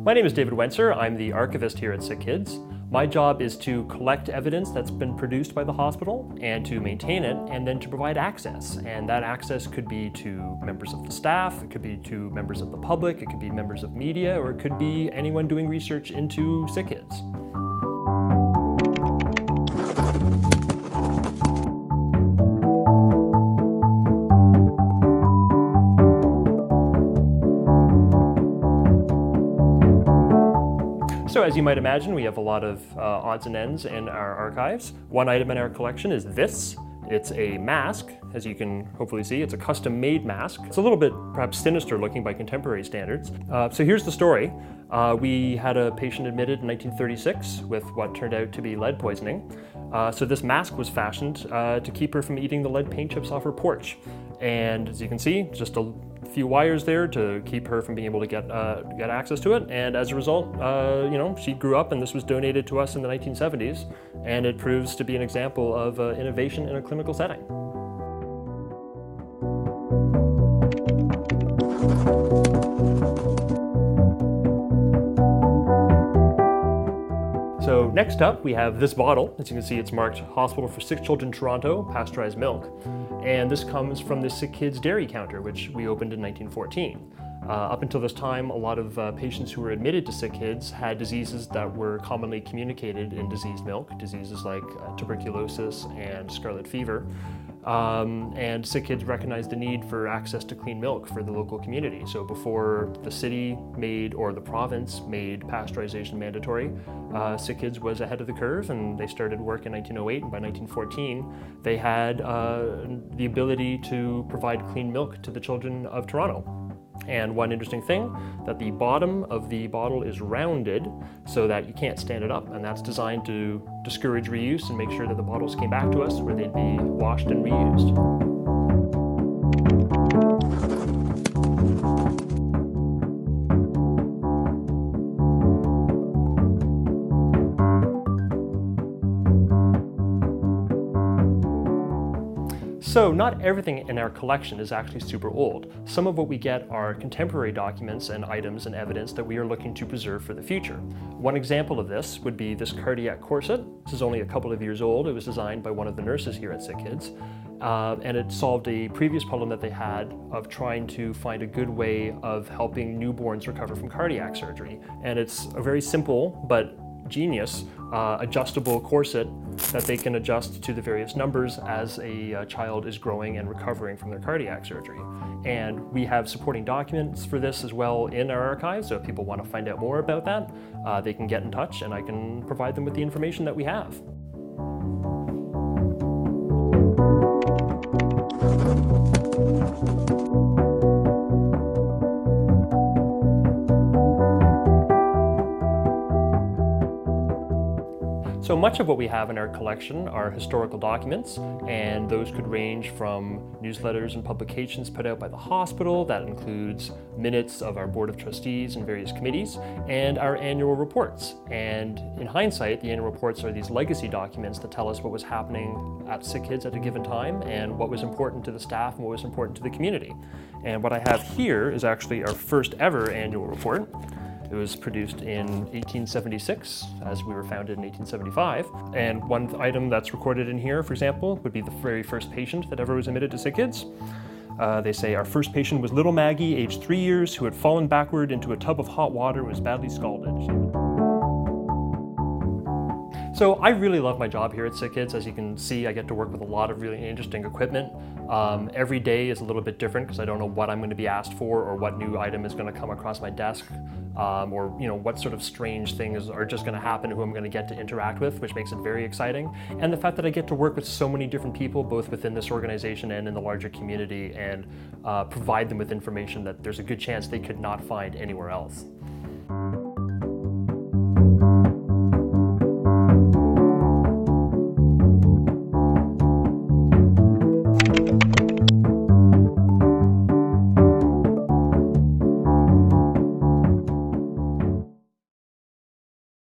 My name is David Wencer. I'm the archivist here at SickKids. My job is to collect evidence that's been produced by the hospital and to maintain it and then to provide access. And that access could be to members of the staff, it could be to members of the public, it could be members of media, or it could be anyone doing research into SickKids. So as you might imagine, we have a lot of odds and ends in our archives. One item in our collection is this. It's a mask, as you can hopefully see. It's a custom-made mask. It's a little bit perhaps sinister looking by contemporary standards. So here's the story. We had a patient admitted in 1936 with what turned out to be lead poisoning. So this mask was fashioned to keep her from eating the lead paint chips off her porch. And as you can see, just a few wires there to keep her from being able to get access to it. And as a result, she grew up and this was donated to us in the 1970s. And it proves to be an example of innovation in a clinical setting. So next up, we have this bottle. As you can see, it's marked Hospital for Sick Children, Toronto, pasteurized milk. And this comes from the SickKids dairy counter, which we opened in 1914. Up until this time, a lot of patients who were admitted to SickKids had diseases that were commonly communicated in diseased milk, diseases like tuberculosis and scarlet fever. And SickKids recognized the need for access to clean milk for the local community. So before the city made, or the province made, pasteurization mandatory, SickKids was ahead of the curve and they started work in 1908, and by 1914 they had the ability to provide clean milk to the children of Toronto. And one interesting thing, that the bottom of the bottle is rounded so that you can't stand it up, and that's designed to discourage reuse and make sure that the bottles came back to us where they'd be washed and reused. So not everything in our collection is actually super old. Some of what we get are contemporary documents and items and evidence that we are looking to preserve for the future. One example of this would be this cardiac corset. This is only a couple of years old. It was designed by one of the nurses here at SickKids. And it solved a previous problem that they had of trying to find a good way of helping newborns recover from cardiac surgery. And it's a very simple but genius adjustable corset that they can adjust to the various numbers as a child is growing and recovering from their cardiac surgery. And we have supporting documents for this as well in our archives, so if people want to find out more about that, they can get in touch and I can provide them with the information that we have. So much of what we have in our collection are historical documents, and those could range from newsletters and publications put out by the hospital. That includes minutes of our board of trustees and various committees, and our annual reports. And in hindsight, the annual reports are these legacy documents that tell us what was happening at SickKids at a given time and what was important to the staff and what was important to the community. And what I have here is actually our first ever annual report. It was produced in 1876, as we were founded in 1875. And one item that's recorded in here, for example, would be the very first patient that ever was admitted to SickKids. They say, our first patient was little Maggie, aged 3 years, who had fallen backward into a tub of hot water and was badly scalded. So I really love my job here at SickKids. As you can see, I get to work with a lot of really interesting equipment. Every day is a little bit different because I don't know what I'm going to be asked for or what new item is going to come across my desk, or what sort of strange things are just going to happen, who I'm going to get to interact with, which makes it very exciting. And the fact that I get to work with so many different people, both within this organization and in the larger community, and provide them with information that there's a good chance they could not find anywhere else.